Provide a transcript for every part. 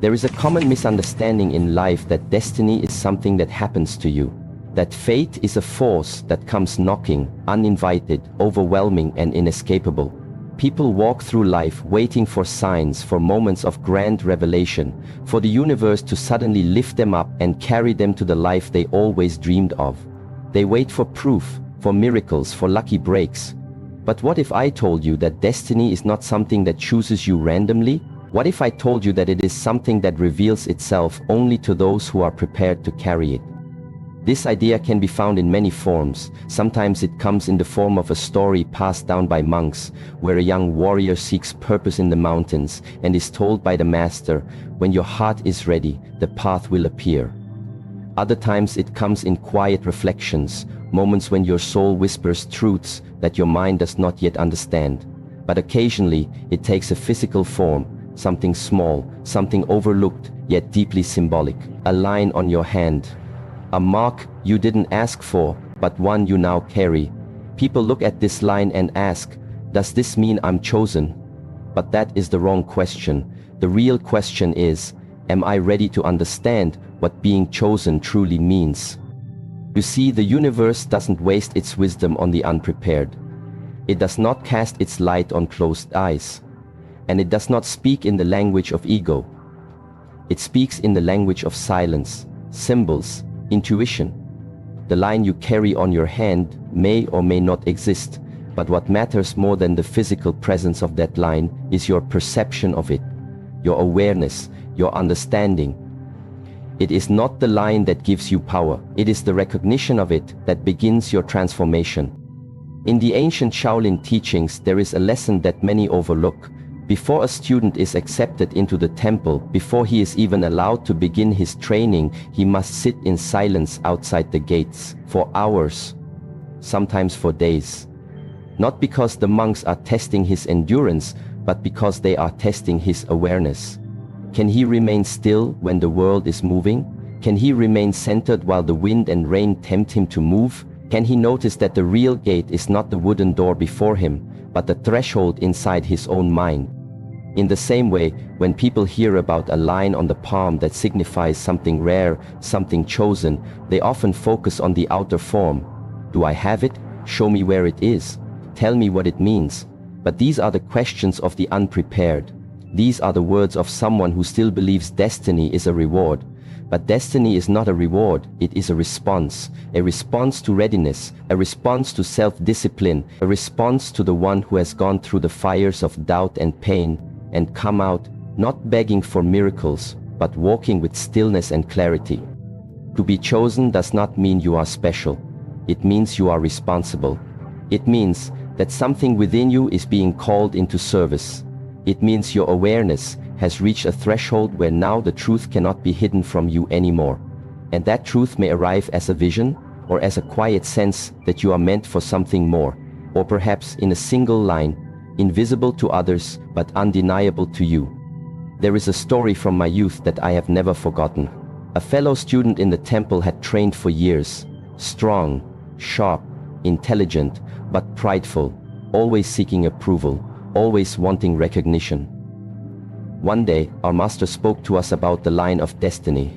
There is a common misunderstanding in life that destiny is something that happens to you. That fate is a force that comes knocking, uninvited, overwhelming and inescapable. People walk through life waiting for signs, for moments of grand revelation, for the universe to suddenly lift them up and carry them to the life they always dreamed of. They wait for proof, for miracles, for lucky breaks. But what if I told you that destiny is not something that chooses you randomly? What if I told you that it is something that reveals itself only to those who are prepared to carry it? This idea can be found in many forms. Sometimes it comes in the form of a story passed down by monks, where a young warrior seeks purpose in the mountains and is told by the master, "When your heart is ready, the path will appear." Other times it comes in quiet reflections, moments when your soul whispers truths that your mind does not yet understand. But occasionally it takes a physical form, something small, something overlooked, yet deeply symbolic. A line on your hand. A mark you didn't ask for, but one you now carry. People look at this line and ask, does this mean I'm chosen? But that is the wrong question. The real question is, am I ready to understand what being chosen truly means? You see, the universe doesn't waste its wisdom on the unprepared. It does not cast its light on closed eyes. And it does not speak in the language of ego. It speaks in the language of silence, symbols, intuition. The line you carry on your hand may or may not exist, but what matters more than the physical presence of that line is your perception of it, your awareness, your understanding. It is not the line that gives you power, it is the recognition of it that begins your transformation. In the ancient Shaolin teachings, there is a lesson that many overlook. Before a student is accepted into the temple, before he is even allowed to begin his training, he must sit in silence outside the gates, for hours, sometimes for days. Not because the monks are testing his endurance, but because they are testing his awareness. Can he remain still when the world is moving? Can he remain centered while the wind and rain tempt him to move? Can he notice that the real gate is not the wooden door before him, but the threshold inside his own mind? In the same way, when people hear about a line on the palm that signifies something rare, something chosen, they often focus on the outer form. Do I have it? Show me where it is. Tell me what it means. But these are the questions of the unprepared. These are the words of someone who still believes destiny is a reward. But destiny is not a reward, it is a response to readiness, a response to self-discipline, a response to the one who has gone through the fires of doubt and pain, and come out, not begging for miracles, but walking with stillness and clarity. To be chosen does not mean you are special. It means you are responsible. It means that something within you is being called into service. It means your awareness has reached a threshold where now the truth cannot be hidden from you anymore. And that truth may arrive as a vision, or as a quiet sense that you are meant for something more, or perhaps in a single line, invisible to others but undeniable to you. There is a story from my youth that I have never forgotten. A fellow student in the temple had trained for years, strong, sharp, intelligent, but prideful, always seeking approval, always wanting recognition. One day, our master spoke to us about the line of destiny.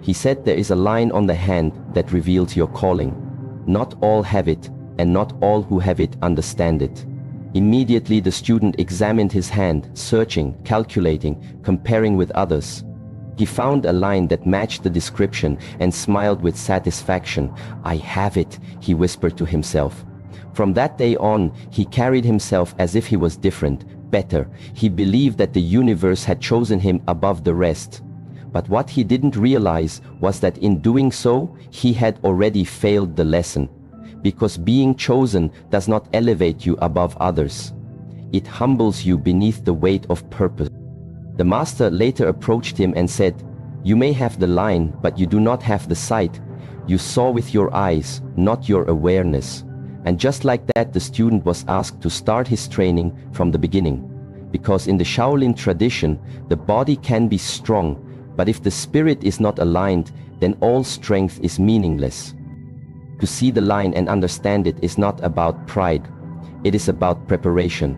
He said there is a line on the hand that reveals your calling. Not all have it, and not all who have it understand it. Immediately the student examined his hand, searching, calculating, comparing with others. He found a line that matched the description and smiled with satisfaction. "I have it," he whispered to himself. From that day on, he carried himself as if he was different, better. He believed that the universe had chosen him above the rest. But what he didn't realize was that in doing so, he had already failed the lesson. Because being chosen does not elevate you above others. It humbles you beneath the weight of purpose. The master later approached him and said, "You may have the line, but you do not have the sight. You saw with your eyes, not your awareness." And just like that, the student was asked to start his training from the beginning. Because in the Shaolin tradition, the body can be strong, but if the spirit is not aligned, then all strength is meaningless. To see the line and understand it is not about pride, it is about preparation.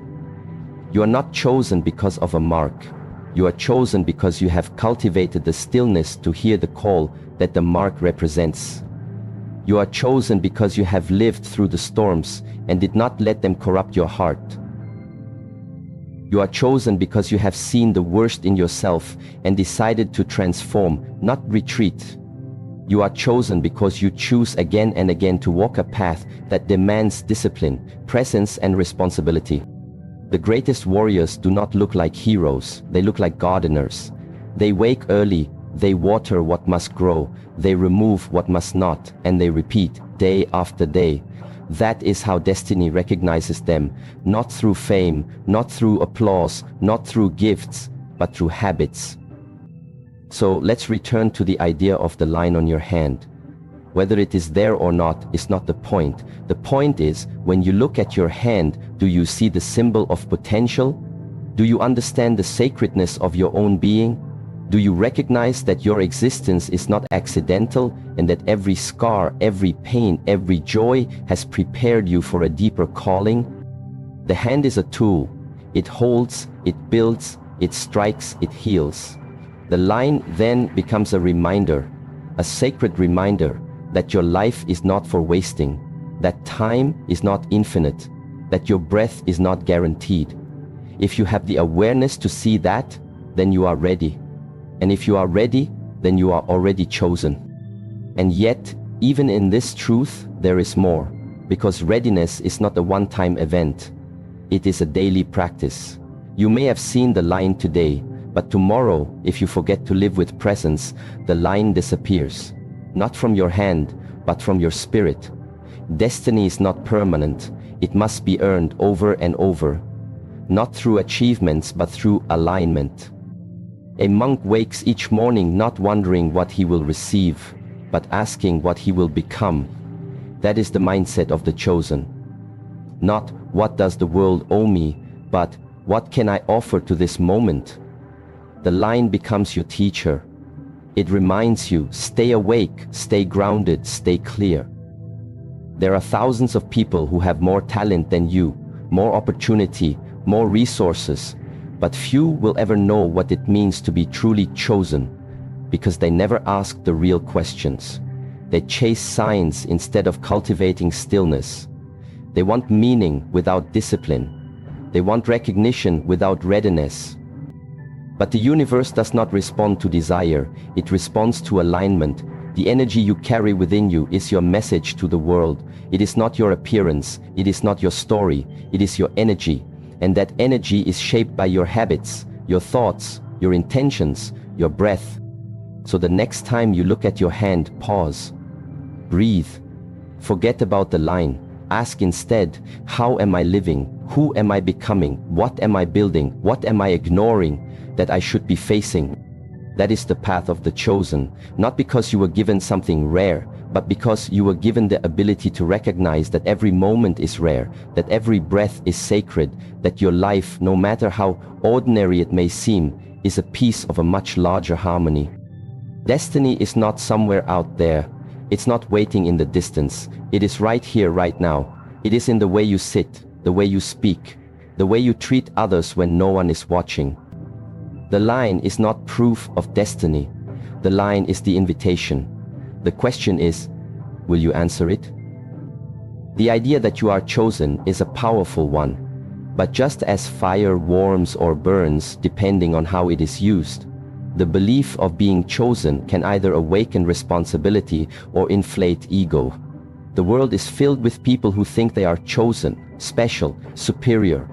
You are not chosen because of a mark. You are chosen because you have cultivated the stillness to hear the call that the mark represents. You are chosen because you have lived through the storms and did not let them corrupt your heart. You are chosen because you have seen the worst in yourself and decided to transform, not retreat. You are chosen because you choose again and again to walk a path that demands discipline, presence, and responsibility. The greatest warriors do not look like heroes, they look like gardeners. They wake early, they water what must grow, they remove what must not, and they repeat day after day. That is how destiny recognizes them, not through fame, not through applause, not through gifts, but through habits. So let's return to the idea of the line on your hand. Whether it is there or not is not the point. The point is, when you look at your hand, do you see the symbol of potential? Do you understand the sacredness of your own being? Do you recognize that your existence is not accidental and that every scar, every pain, every joy has prepared you for a deeper calling? The hand is a tool. It holds, it builds, it strikes, it heals. The line then becomes a reminder, a sacred reminder that your life is not for wasting, that time is not infinite, that your breath is not guaranteed. If you have the awareness to see that, then you are ready. And if you are ready, then you are already chosen. And yet, even in this truth, there is more, because readiness is not a one-time event. It is a daily practice. You may have seen the line today, but tomorrow, if you forget to live with presence, the line disappears. Not from your hand, but from your spirit. Destiny is not permanent. It must be earned over and over. Not through achievements, but through alignment. A monk wakes each morning not wondering what he will receive, but asking what he will become. That is the mindset of the chosen. Not what does the world owe me, but what can I offer to this moment? The line becomes your teacher. It reminds you, stay awake, stay grounded, stay clear. There are thousands of people who have more talent than you, more opportunity, more resources, but few will ever know what it means to be truly chosen, because they never ask the real questions. They chase signs instead of cultivating stillness. They want meaning without discipline. They want recognition without readiness. But the universe does not respond to desire, it responds to alignment. The energy you carry within you is your message to the world. It is not your appearance, it is not your story, it is your energy. And that energy is shaped by your habits, your thoughts, your intentions, your breath. So the next time you look at your hand, pause, breathe, forget about the line. Ask instead, how am I living? Who am I becoming? What am I building? What am I ignoring that I should be facing? That is the path of the chosen, not because you were given something rare, but because you were given the ability to recognize that every moment is rare, that every breath is sacred, that your life, no matter how ordinary it may seem, is a piece of a much larger harmony. Destiny is not somewhere out there. It's not waiting in the distance. It is right here, right now. It is in the way you sit, the way you speak, the way you treat others when no one is watching. The line is not proof of destiny. The line is the invitation. The question is, will you answer it? The idea that you are chosen is a powerful one, but just as fire warms or burns depending on how it is used, the belief of being chosen can either awaken responsibility or inflate ego. The world is filled with people who think they are chosen, special, superior,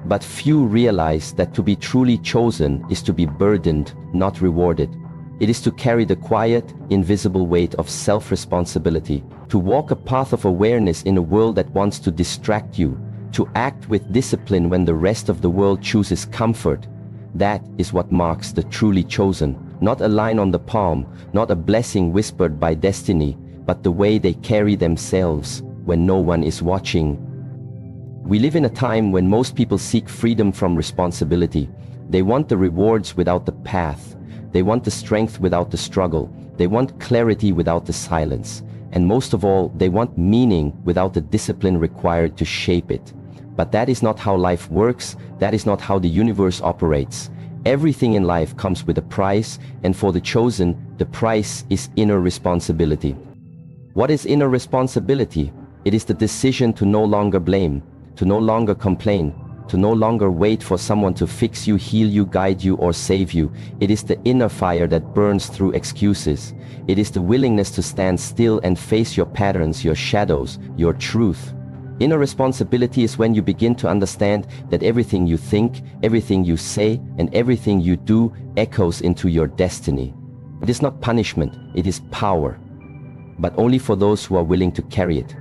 but few realize that to be truly chosen is to be burdened, not rewarded. It is to carry the quiet, invisible weight of self-responsibility, to walk a path of awareness in a world that wants to distract you, to act with discipline when the rest of the world chooses comfort. That is what marks the truly chosen, not a line on the palm, not a blessing whispered by destiny, but the way they carry themselves when no one is watching. We live in a time when most people seek freedom from responsibility. They want the rewards without the path. They want the strength without the struggle. They want clarity without the silence. And most of all, they want meaning without the discipline required to shape it. But that is not how life works. That is not how the universe operates. Everything in life comes with a price, and for the chosen, the price is inner responsibility. What is inner responsibility? It is the decision to no longer blame, to no longer complain, to no longer wait for someone to fix you, heal you, guide you, or save you. It is the inner fire that burns through excuses. It is the willingness to stand still and face your patterns, your shadows, your truth. Inner responsibility is when you begin to understand that everything you think, everything you say, and everything you do echoes into your destiny. It is not punishment, it is power, but only for those who are willing to carry it.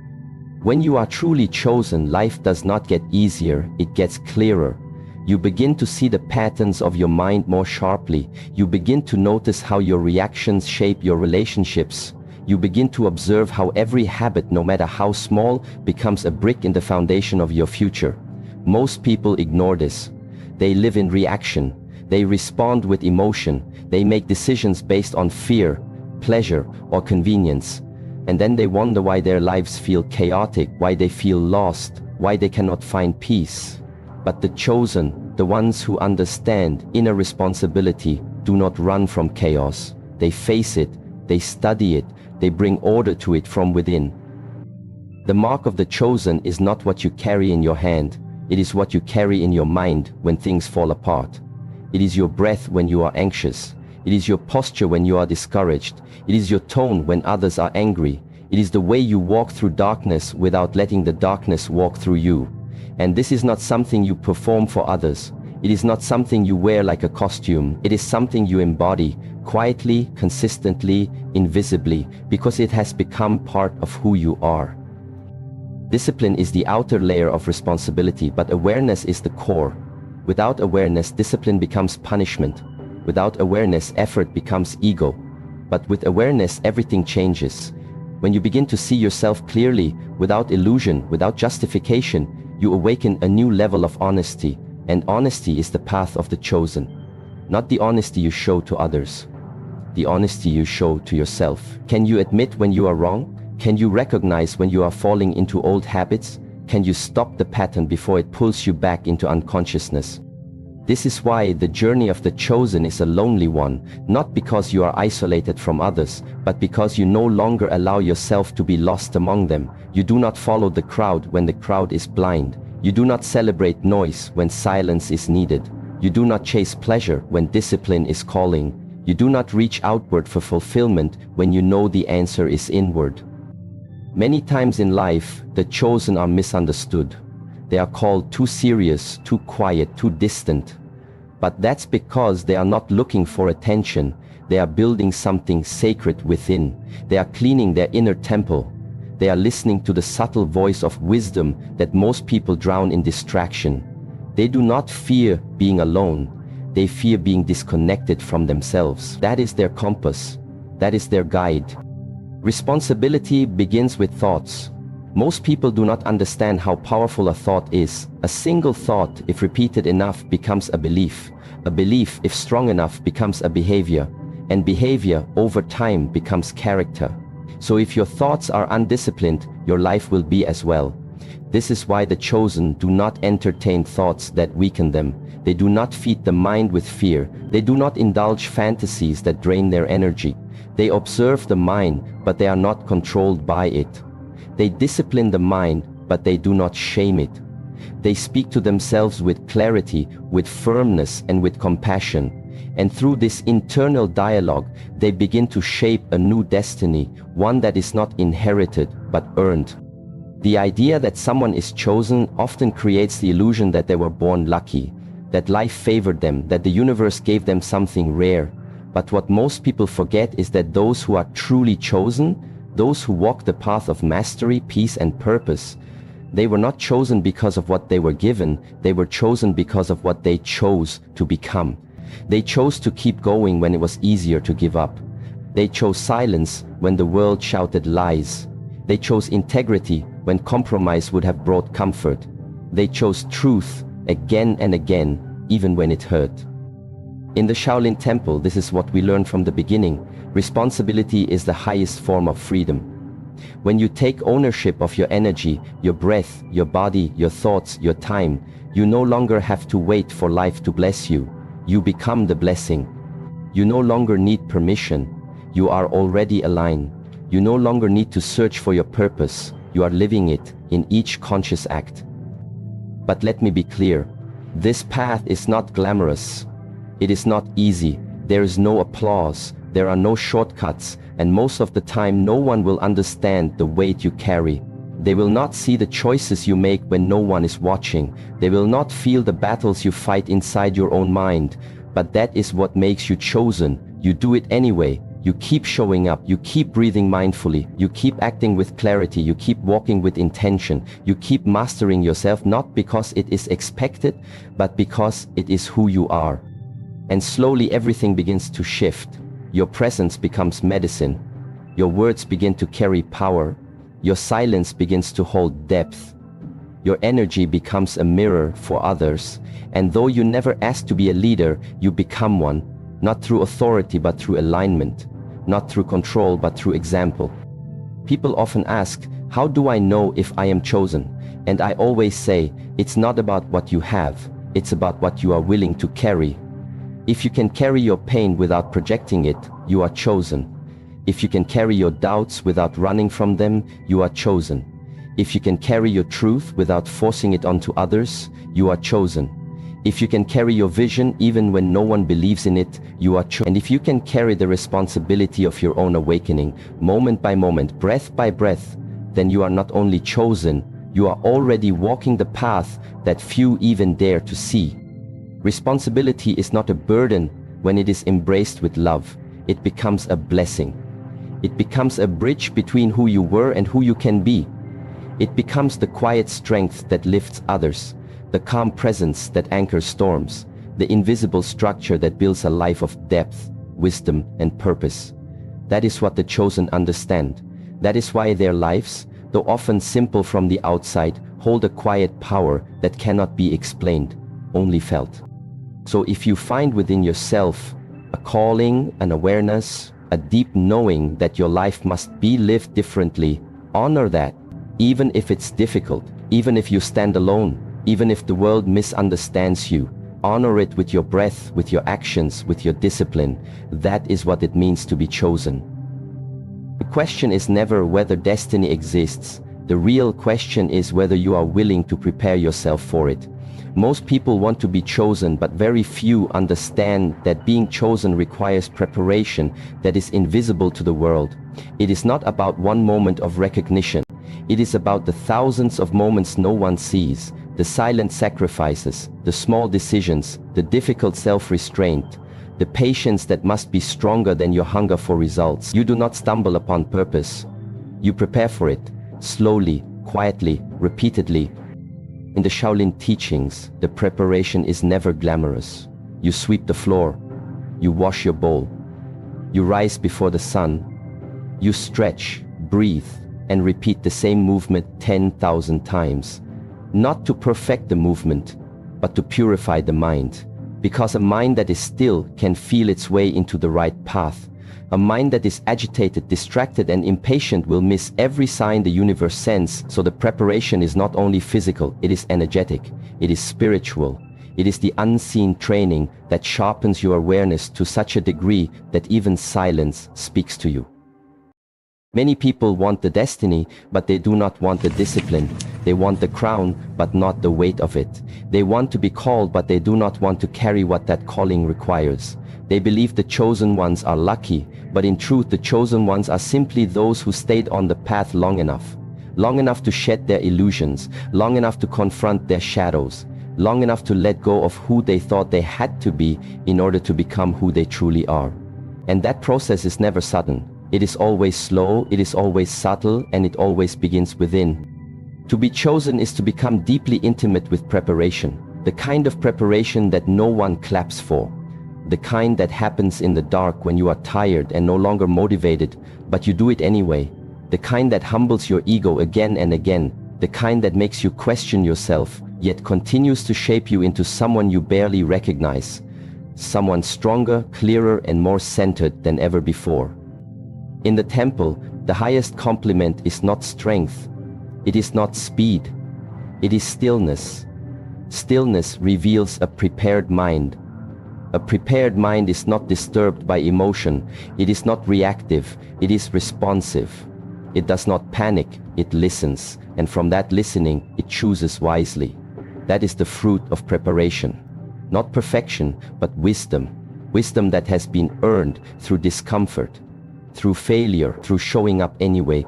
When you are truly chosen, life does not get easier, it gets clearer. You begin to see the patterns of your mind more sharply. You begin to notice how your reactions shape your relationships. You begin to observe how every habit, no matter how small, becomes a brick in the foundation of your future. Most people ignore this. They live in reaction. They respond with emotion. They make decisions based on fear, pleasure, or convenience. And then they wonder why their lives feel chaotic, why they feel lost, why they cannot find peace. But the chosen, the ones who understand inner responsibility, do not run from chaos. They face it, they study it, they bring order to it from within. The mark of the chosen is not what you carry in your hand, it is what you carry in your mind when things fall apart. It is your breath when you are anxious. It is your posture when you are discouraged. It is your tone when others are angry. It is the way you walk through darkness without letting the darkness walk through you. And this is not something you perform for others. It is not something you wear like a costume. It is something you embody, quietly, consistently, invisibly, because it has become part of who you are. Discipline is the outer layer of responsibility, but awareness is the core. Without awareness, discipline becomes punishment. Without awareness, effort becomes ego. But with awareness, everything changes. When you begin to see yourself clearly, without illusion, without justification, you awaken a new level of honesty. And honesty is the path of the chosen. Not the honesty you show to others. The honesty you show to yourself. Can you admit when you are wrong? Can you recognize when you are falling into old habits? Can you stop the pattern before it pulls you back into unconsciousness? This is why the journey of the chosen is a lonely one, not because you are isolated from others, but because you no longer allow yourself to be lost among them. You do not follow the crowd when the crowd is blind. You do not celebrate noise when silence is needed. You do not chase pleasure when discipline is calling. You do not reach outward for fulfillment when you know the answer is inward. Many times in life, the chosen are misunderstood. They are called too serious, too quiet, too distant. But that's because they are not looking for attention. They are building something sacred within. They are cleaning their inner temple. They are listening to the subtle voice of wisdom that most people drown in distraction. They do not fear being alone. They fear being disconnected from themselves. That is their compass. That is their guide. Responsibility begins with thoughts. Most people do not understand how powerful a thought is. A single thought, if repeated enough, becomes a belief. A belief, if strong enough, becomes a behavior. And behavior, over time, becomes character. So if your thoughts are undisciplined, your life will be as well. This is why the chosen do not entertain thoughts that weaken them. They do not feed the mind with fear. They do not indulge fantasies that drain their energy. They observe the mind, but they are not controlled by it. They discipline the mind, but they do not shame it. They speak to themselves with clarity, with firmness, and with compassion. And through this internal dialogue, they begin to shape a new destiny, one that is not inherited, but earned. The idea that someone is chosen often creates the illusion that they were born lucky, that life favored them, that the universe gave them something rare. But what most people forget is that those who are truly chosen, those who walk the path of mastery, peace, and purpose, they were not chosen because of what they were given, they were chosen because of what they chose to become. They chose to keep going when it was easier to give up. They chose silence when the world shouted lies. They chose integrity when compromise would have brought comfort. They chose truth again and again, even when it hurt. In the Shaolin Temple, this is what we learned from the beginning. Responsibility is the highest form of freedom. When you take ownership of your energy, your breath, your body, your thoughts, your time, you no longer have to wait for life to bless you. You become the blessing. You no longer need permission. You are already aligned. You no longer need to search for your purpose. You are living it in each conscious act. But let me be clear. This path is not glamorous. It is not easy. There is no applause. There are no shortcuts. And most of the time no one will understand the weight you carry. They will not see the choices you make when no one is watching. They will not feel the battles you fight inside your own mind. But that is what makes you chosen. You do it anyway. You keep showing up. You keep breathing mindfully. You keep acting with clarity. You keep walking with intention. You keep mastering yourself, not because it is expected, but because it is who you are. And slowly everything begins to shift. Your presence becomes medicine. Your words begin to carry power. Your silence begins to hold depth. Your energy becomes a mirror for others. And though you never asked to be a leader, you become one, not through authority but through alignment, not through control but through example. People often ask, how do I know if I am chosen? And I always say, it's not about what you have, it's about what you are willing to carry. If you can carry your pain without projecting it, you are chosen. If you can carry your doubts without running from them, you are chosen. If you can carry your truth without forcing it onto others, you are chosen. If you can carry your vision even when no one believes in it, you are chosen. And if you can carry the responsibility of your own awakening, moment by moment, breath by breath, then you are not only chosen, you are already walking the path that few even dare to see. Responsibility is not a burden when it is embraced with love. It becomes a blessing. It becomes a bridge between who you were and who you can be. It becomes the quiet strength that lifts others, the calm presence that anchors storms, the invisible structure that builds a life of depth, wisdom, and purpose. That is what the chosen understand. That is why their lives, though often simple from the outside, hold a quiet power that cannot be explained, only felt. So if you find within yourself a calling, an awareness, a deep knowing that your life must be lived differently, honor that. Even if it's difficult, even if you stand alone, even if the world misunderstands you, honor it with your breath, with your actions, with your discipline. That is what it means to be chosen. The question is never whether destiny exists. The real question is whether you are willing to prepare yourself for it. Most people want to be chosen, but very few understand that being chosen requires preparation that is invisible to the world. It is not about one moment of recognition. It is about the thousands of moments no one sees, the silent sacrifices, the small decisions, the difficult self-restraint, the patience that must be stronger than your hunger for results. You do not stumble upon purpose. You prepare for it, slowly, quietly, repeatedly. In the Shaolin teachings, the preparation is never glamorous. You sweep the floor, you wash your bowl, you rise before the sun, you stretch, breathe, and repeat the same movement 10,000 times. Not to perfect the movement, but to purify the mind. Because a mind that is still can feel its way into the right path. A mind that is agitated, distracted, and impatient will miss every sign the universe sends. So the preparation is not only physical, it is energetic, it is spiritual. It is the unseen training that sharpens your awareness to such a degree that even silence speaks to you. Many people want the destiny, but they do not want the discipline. They want the crown, but not the weight of it. They want to be called, but they do not want to carry what that calling requires. They believe the chosen ones are lucky, but in truth the chosen ones are simply those who stayed on the path long enough to shed their illusions, long enough to confront their shadows, long enough to let go of who they thought they had to be in order to become who they truly are. And that process is never sudden. It is always slow, it is always subtle, and it always begins within. To be chosen is to become deeply intimate with preparation, the kind of preparation that no one claps for, the kind that happens in the dark when you are tired and no longer motivated, but you do it anyway, the kind that humbles your ego again and again, the kind that makes you question yourself, yet continues to shape you into someone you barely recognize, someone stronger, clearer, and more centered than ever before. In the temple, the highest compliment is not strength, it is not speed, it is stillness. Stillness reveals a prepared mind. A prepared mind is not disturbed by emotion, it is not reactive, it is responsive. It does not panic, it listens, and from that listening, it chooses wisely. That is the fruit of preparation. Not perfection, but wisdom. Wisdom that has been earned through discomfort, through failure, through showing up anyway.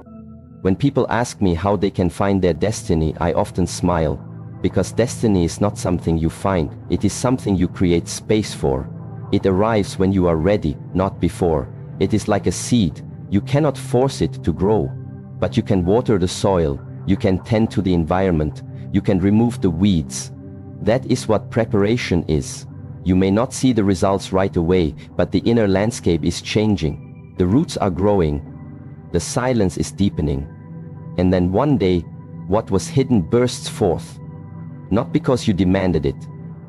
When people ask me how they can find their destiny, I often smile, because destiny is not something you find, it is something you create space for. It arrives when you are ready, not before. It is like a seed. You cannot force it to grow, but you can water the soil, you can tend to the environment, you can remove the weeds. That is what preparation is. You may not see the results right away, but the inner landscape is changing. The roots are growing, the silence is deepening. And then one day, what was hidden bursts forth. Not because you demanded it,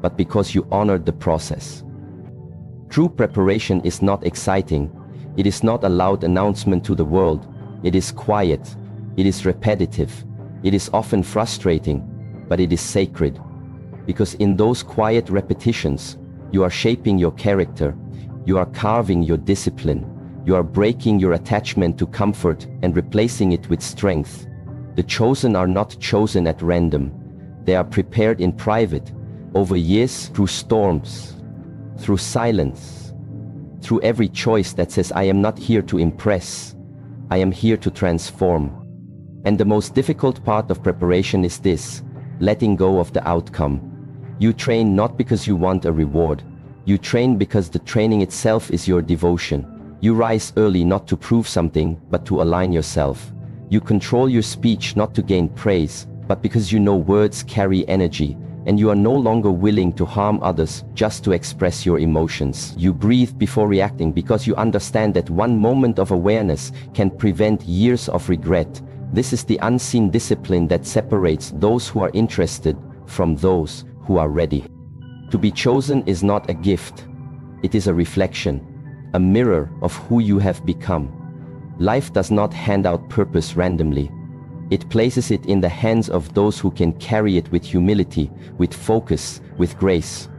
but because you honored the process. True preparation is not exciting. It is not a loud announcement to the world. It is quiet. It is repetitive. It is often frustrating, but it is sacred. Because in those quiet repetitions, you are shaping your character. You are carving your discipline. You are breaking your attachment to comfort and replacing it with strength. The chosen are not chosen at random. They are prepared in private, over years, through storms, through silence, through every choice that says, I am not here to impress, I am here to transform. And the most difficult part of preparation is this, letting go of the outcome. You train not because you want a reward. You train because the training itself is your devotion. You rise early not to prove something, but to align yourself. You control your speech not to gain praise, but because you know words carry energy, and you are no longer willing to harm others just to express your emotions. You breathe before reacting because you understand that one moment of awareness can prevent years of regret. This is the unseen discipline that separates those who are interested from those who are ready. To be chosen is not a gift. It is a reflection, a mirror of who you have become. Life does not hand out purpose randomly. It places it in the hands of those who can carry it with humility, with focus, with grace.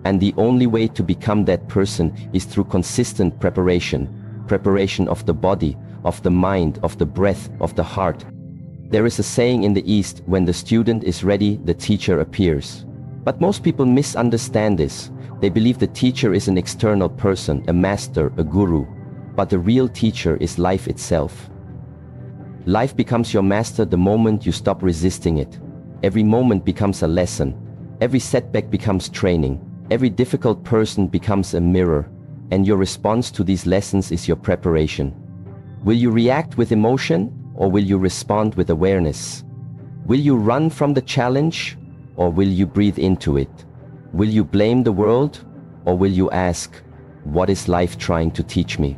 And the only way to become that person is through consistent preparation. Preparation of the body, of the mind, of the breath, of the heart. There is a saying in the East, when the student is ready, the teacher appears. But most people misunderstand this. They believe the teacher is an external person, a master, a guru. But the real teacher is life itself. Life becomes your master the moment you stop resisting it. Every moment becomes a lesson. Every setback becomes training. Every difficult person becomes a mirror. And your response to these lessons is your preparation. Will you react with emotion, or will you respond with awareness? Will you run from the challenge, or will you breathe into it? Will you blame the world, or will you ask, what is life trying to teach me?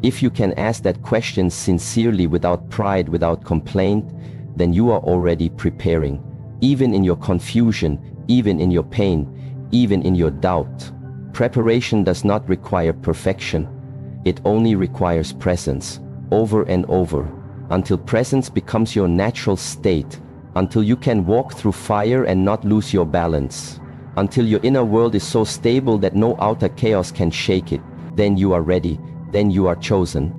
If you can ask that question sincerely, without pride, without complaint, then you are already preparing. Even in your confusion, even in your pain, even in your doubt. Preparation does not require perfection. It only requires presence, over and over, until presence becomes your natural state, until you can walk through fire and not lose your balance, until your inner world is so stable that no outer chaos can shake it. Then you are ready. Then you are chosen.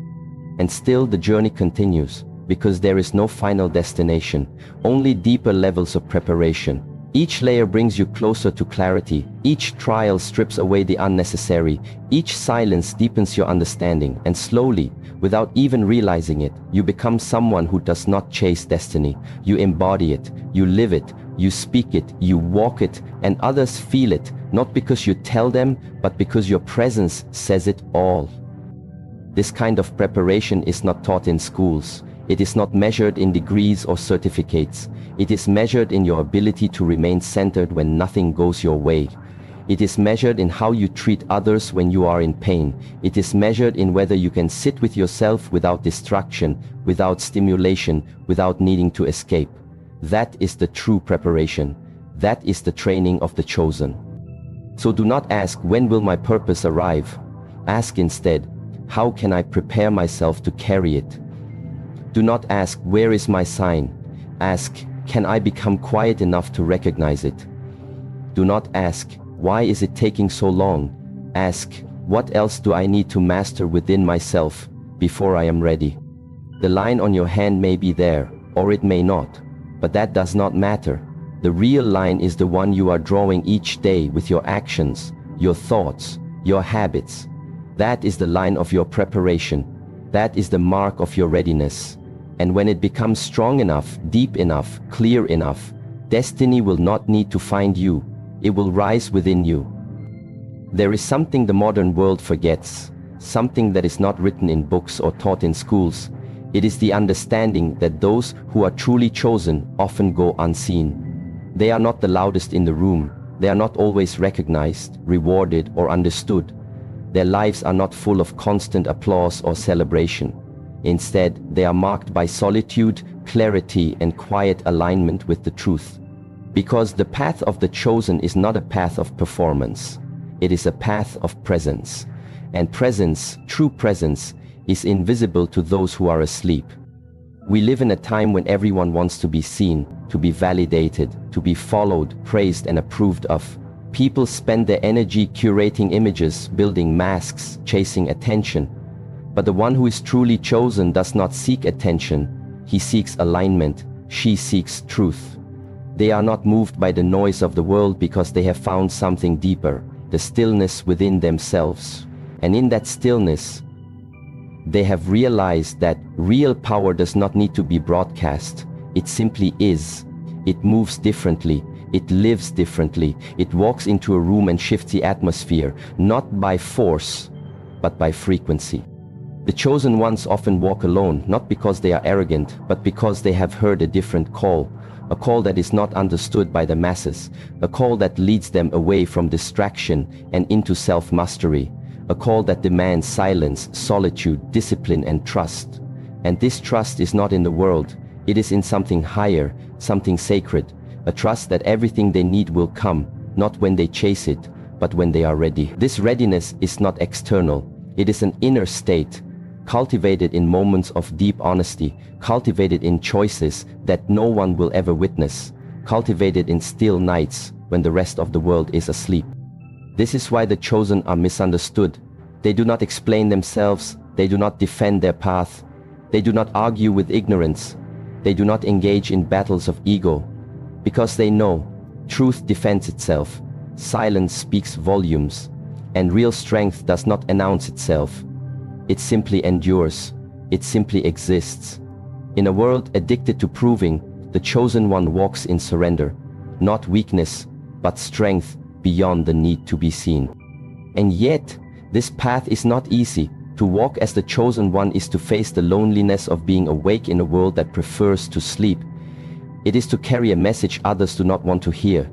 And still the journey continues, because there is no final destination, only deeper levels of preparation. Each layer brings you closer to clarity. Each trial strips away the unnecessary. Each silence deepens your understanding, and slowly, without even realizing it, you become someone who does not chase destiny. You embody it, you live it, you speak it, you walk it, and others feel it, not because you tell them, but because your presence says it all. This kind of preparation is not taught in schools. It is not measured in degrees or certificates. It is measured in your ability to remain centered when nothing goes your way. It is measured in how you treat others when you are in pain. It is measured in whether you can sit with yourself without distraction, without stimulation, without needing to escape. That is the true preparation. That is the training of the chosen. So do not ask, when will my purpose arrive? Ask instead, how can I prepare myself to carry it? Do not ask, where is my sign? Ask, can I become quiet enough to recognize it? Do not ask, why is it taking so long? Ask, what else do I need to master within myself before I am ready? The line on your hand may be there, or it may not, but that does not matter. The real line is the one you are drawing each day with your actions, your thoughts, your habits. That is the line of your preparation. That is the mark of your readiness. And when it becomes strong enough, deep enough, clear enough, destiny will not need to find you. It will rise within you. There is something the modern world forgets, something that is not written in books or taught in schools. It is the understanding that those who are truly chosen often go unseen. They are not the loudest in the room. They are not always recognized, rewarded, or understood. Their lives are not full of constant applause or celebration. Instead, they are marked by solitude, clarity, and quiet alignment with the truth. Because the path of the chosen is not a path of performance. It is a path of presence. And presence, true presence, is invisible to those who are asleep. We live in a time when everyone wants to be seen, to be validated, to be followed, praised, and approved of. People spend their energy curating images, building masks, chasing attention. But the one who is truly chosen does not seek attention. He seeks alignment. She seeks truth. They are not moved by the noise of the world because they have found something deeper, the stillness within themselves. And in that stillness, they have realized that real power does not need to be broadcast. It simply is. It moves differently. It lives differently. It walks into a room and shifts the atmosphere, not by force, but by frequency. The chosen ones often walk alone, not because they are arrogant, but because they have heard a different call, a call that is not understood by the masses, a call that leads them away from distraction and into self-mastery, a call that demands silence, solitude, discipline, and trust. And this trust is not in the world. It is in something higher, something sacred, a trust that everything they need will come, not when they chase it, but when they are ready. This readiness is not external. It is an inner state, cultivated in moments of deep honesty, cultivated in choices that no one will ever witness, cultivated in still nights when the rest of the world is asleep. This is why the chosen are misunderstood. They do not explain themselves. They do not defend their path. They do not argue with ignorance. They do not engage in battles of ego. Because they know truth defends itself. Silence speaks volumes. And real strength does not announce itself. It simply endures. It simply exists. In a world addicted to proving, the chosen one walks in surrender. Not weakness, but strength beyond the need to be seen. And yet, this path is not easy. To walk as the chosen one is to face the loneliness of being awake in a world that prefers to sleep. It is to carry a message others do not want to hear.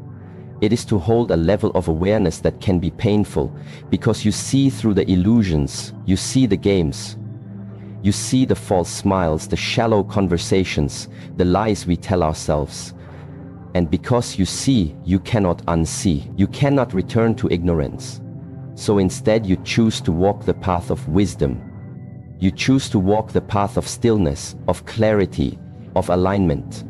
It is to hold a level of awareness that can be painful, because you see through the illusions, you see the games. You see the false smiles, the shallow conversations, the lies we tell ourselves. And because you see, you cannot unsee. You cannot return to ignorance. So instead you choose to walk the path of wisdom. You choose to walk the path of stillness, of clarity, of alignment.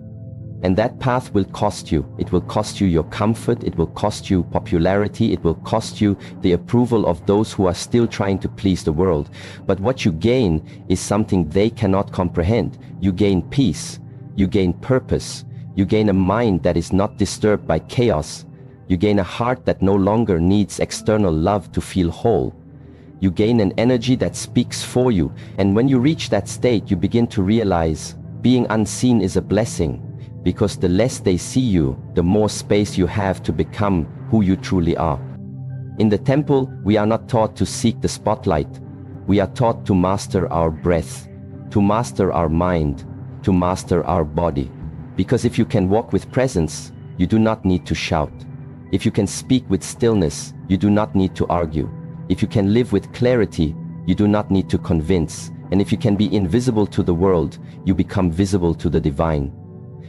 And that path will cost you. It will cost you your comfort. It will cost you popularity. It will cost you the approval of those who are still trying to please the world. But what you gain is something they cannot comprehend. You gain peace. You gain purpose. You gain a mind that is not disturbed by chaos. You gain a heart that no longer needs external love to feel whole. You gain an energy that speaks for you. And when you reach that state, you begin to realize being unseen is a blessing, because the less they see you, the more space you have to become who you truly are. In the temple, we are not taught to seek the spotlight. We are taught to master our breath, to master our mind, to master our body. Because if you can walk with presence, you do not need to shout. If you can speak with stillness, you do not need to argue. If you can live with clarity, you do not need to convince. And if you can be invisible to the world, you become visible to the divine.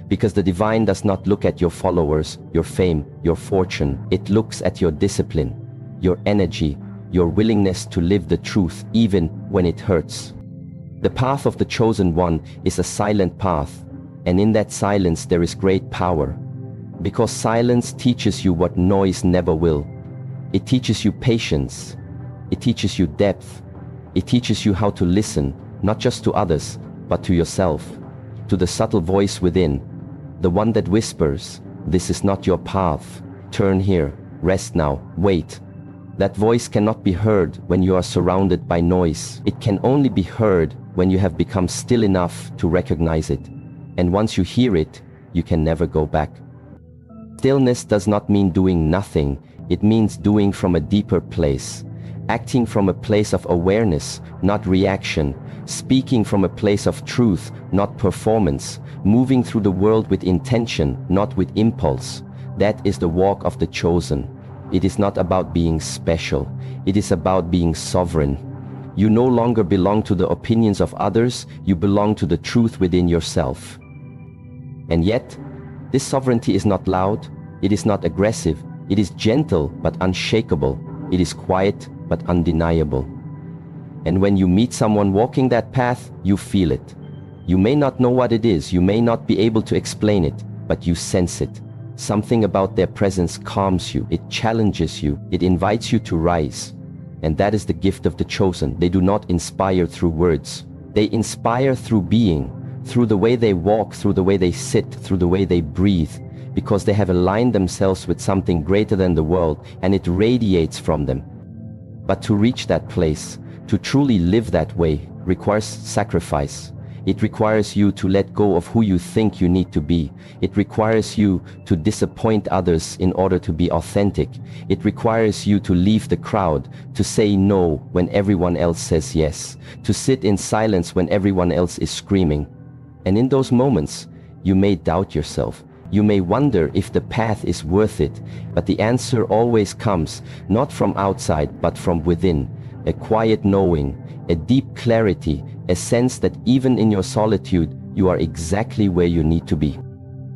Because the divine does not look at your followers, your fame, your fortune. It looks at your discipline, your energy, your willingness to live the truth even when it hurts. The path of the chosen one is a silent path. And in that silence there is great power. Because silence teaches you what noise never will. It teaches you patience. It teaches you depth. It teaches you how to listen, not just to others, but to yourself, to the subtle voice within, the one that whispers, "This is not your path. Turn here, rest now, wait." That voice cannot be heard when you are surrounded by noise. It can only be heard when you have become still enough to recognize it. And once you hear it, you can never go back. Stillness does not mean doing nothing. It means doing from a deeper place. Acting from a place of awareness, not reaction. Speaking from a place of truth, not performance. Moving through the world with intention, not with impulse. That is the walk of the chosen. It is not about being special. It is about being sovereign. You no longer belong to the opinions of others. You belong to the truth within yourself. And yet, this sovereignty is not loud. It is not aggressive. It is gentle but unshakable. It is quiet but undeniable. And when you meet someone walking that path, you feel it. You may not know what it is. You may not be able to explain it, but you sense it. Something about their presence calms you, it challenges you, it invites you to rise. And that is the gift of the chosen. They do not inspire through words. They inspire through being, through the way they walk, through the way they sit, through the way they breathe, because they have aligned themselves with something greater than the world, and it radiates from them. But to reach that place, to truly live that way, requires sacrifice. It requires you to let go of who you think you need to be. It requires you to disappoint others in order to be authentic. It requires you to leave the crowd, to say no when everyone else says yes, to sit in silence when everyone else is screaming. And in those moments, you may doubt yourself. You may wonder if the path is worth it, but the answer always comes, not from outside, but from within. A quiet knowing, a deep clarity, a sense that even in your solitude, you are exactly where you need to be.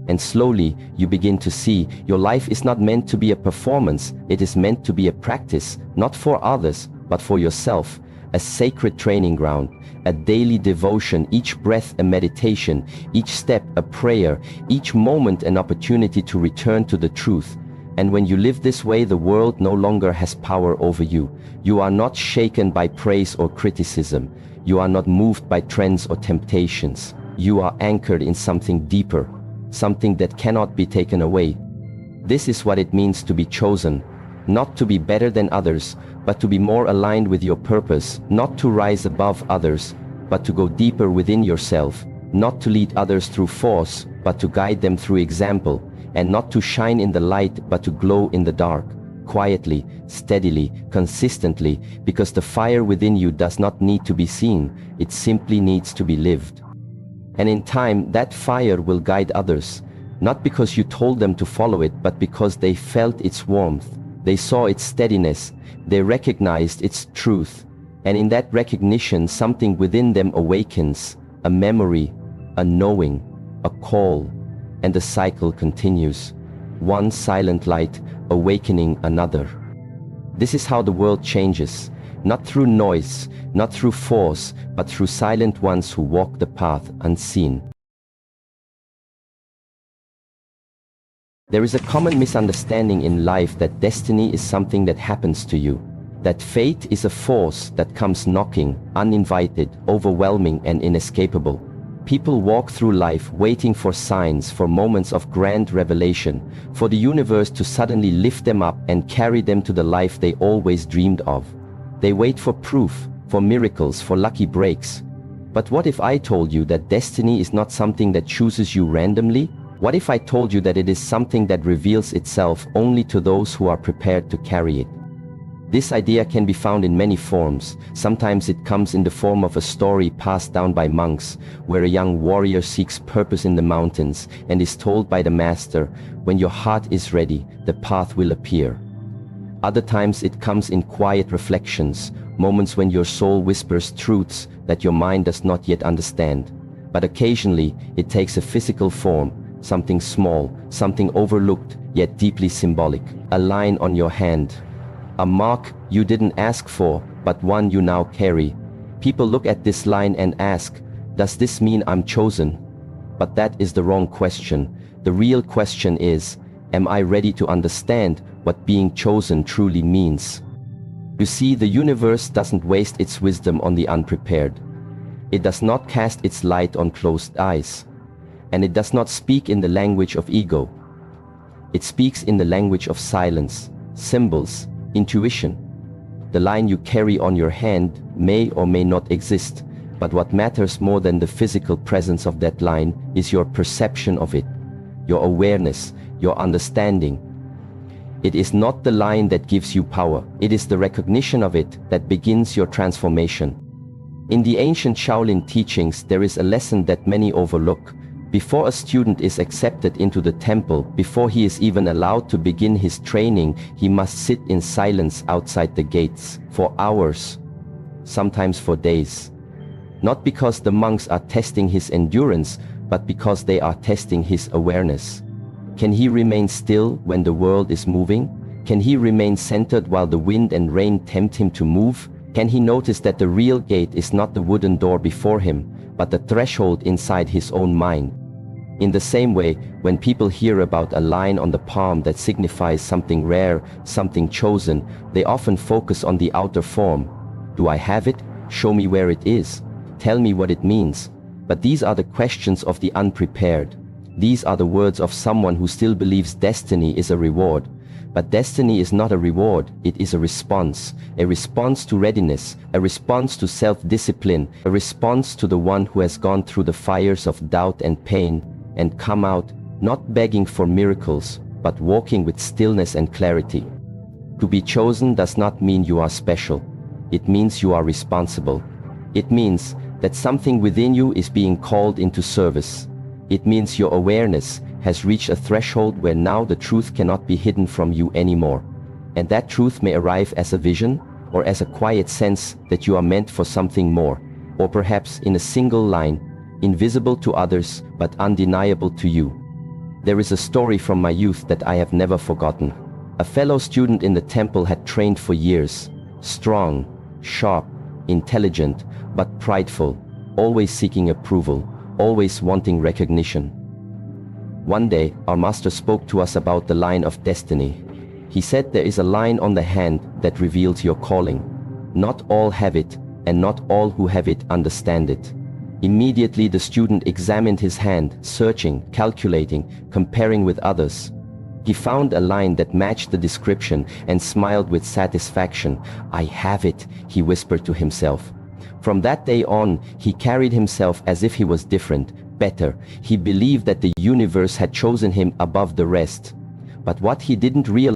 And slowly, you begin to see your life is not meant to be a performance. It is meant to be a practice, not for others, but for yourself. A sacred training ground, a daily devotion, each breath a meditation, each step a prayer, each moment an opportunity to return to the truth. And when you live this way, the world no longer has power over you. You are not shaken by praise or criticism. You are not moved by trends or temptations. You are anchored in something deeper, something that cannot be taken away. This is what it means to be chosen, not to be better than others, but to be more aligned with your purpose, not to rise above others, but to go deeper within yourself, not to lead others through force, but to guide them through example, and not to shine in the light, but to glow in the dark, quietly, steadily, consistently, because the fire within you does not need to be seen, it simply needs to be lived. And in time, that fire will guide others, not because you told them to follow it, but because they felt its warmth, they saw its steadiness, they recognized its truth, and in that recognition, something within them awakens, a memory, a knowing, a call, and the cycle continues, one silent light awakening another. This is how the world changes, not through noise, not through force, but through silent ones who walk the path unseen. There is a common misunderstanding in life that destiny is something that happens to you, that fate is a force that comes knocking, uninvited, overwhelming, and inescapable. People walk through life waiting for signs, for moments of grand revelation, for the universe to suddenly lift them up and carry them to the life they always dreamed of. They wait for proof, for miracles, for lucky breaks. But what if I told you that destiny is not something that chooses you randomly? What if I told you that it is something that reveals itself only to those who are prepared to carry it? This idea can be found in many forms. Sometimes it comes in the form of a story passed down by monks, where a young warrior seeks purpose in the mountains and is told by the master, "When your heart is ready, the path will appear." Other times it comes in quiet reflections, moments when your soul whispers truths that your mind does not yet understand. But occasionally it takes a physical form, something small, something overlooked, yet deeply symbolic. A line on your hand, a mark you didn't ask for, but one you now carry. People look at this line and ask, does this mean I'm chosen? But that is the wrong question. The real question is, am I ready to understand what being chosen truly means? You see, the universe doesn't waste its wisdom on the unprepared. It does not cast its light on closed eyes. And it does not speak in the language of ego. It speaks in the language of silence, symbols, intuition. The line you carry on your hand may or may not exist, but what matters more than the physical presence of that line is your perception of it, your awareness, your understanding. It is not the line that gives you power, it is the recognition of it that begins your transformation. In the ancient Shaolin teachings, there is a lesson that many overlook. Before a student is accepted into the temple, before he is even allowed to begin his training, he must sit in silence outside the gates for hours, sometimes for days. Not because the monks are testing his endurance, but because they are testing his awareness. Can he remain still when the world is moving? Can he remain centered while the wind and rain tempt him to move? Can he notice that the real gate is not the wooden door before him, but the threshold inside his own mind? In the same way, when people hear about a line on the palm that signifies something rare, something chosen, they often focus on the outer form. Do I have it? Show me where it is. Tell me what it means. But these are the questions of the unprepared. These are the words of someone who still believes destiny is a reward. But destiny is not a reward, it is a response to readiness, a response to self-discipline, a response to the one who has gone through the fires of doubt and pain, and come out, not begging for miracles, but walking with stillness and clarity. To be chosen does not mean you are special. It means you are responsible. It means that something within you is being called into service. It means your awareness has reached a threshold where now the truth cannot be hidden from you anymore. And that truth may arrive as a vision, or as a quiet sense that you are meant for something more, or perhaps in a single line, invisible to others but undeniable to you. There is a story from my youth that I have never forgotten. A fellow student in the temple had trained for years, strong, sharp, intelligent, but prideful, always seeking approval, always wanting recognition. One day, our master spoke to us about the line of destiny. He said there is a line on the hand that reveals your calling. Not all have it, and not all who have it understand it. Immediately the student examined his hand, searching, calculating, comparing with others. He found a line that matched the description and smiled with satisfaction. "I have it," he whispered to himself. From that day on, he carried himself as if he was different, better. He believed that the universe had chosen him above the rest. But what he didn't realize